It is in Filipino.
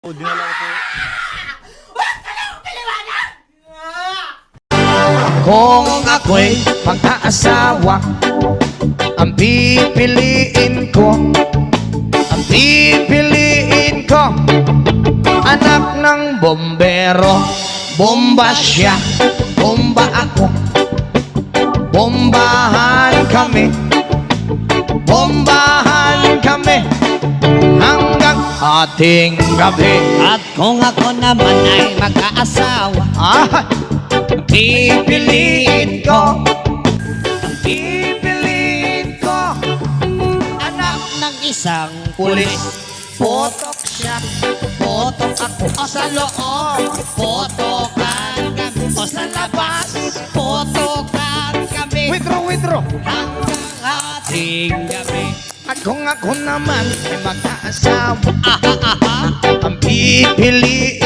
Dinala ko po. Kung ako'y mag-aasawa, ang pipiliin ko, anak ng bombero. Bomba siya, bomba ako, bombahan kami hanggang ating gabi. At kung ako naman ay mag-aasawa, Pipiliin ko, anak ng isang pulis. Potok siya, potok ako. O sa loob, potokan kami. O sa labas, potokan kami. withdraw. Hanggang ating gabi. At kung ako naman ay mag-aasawa, ang pipiliin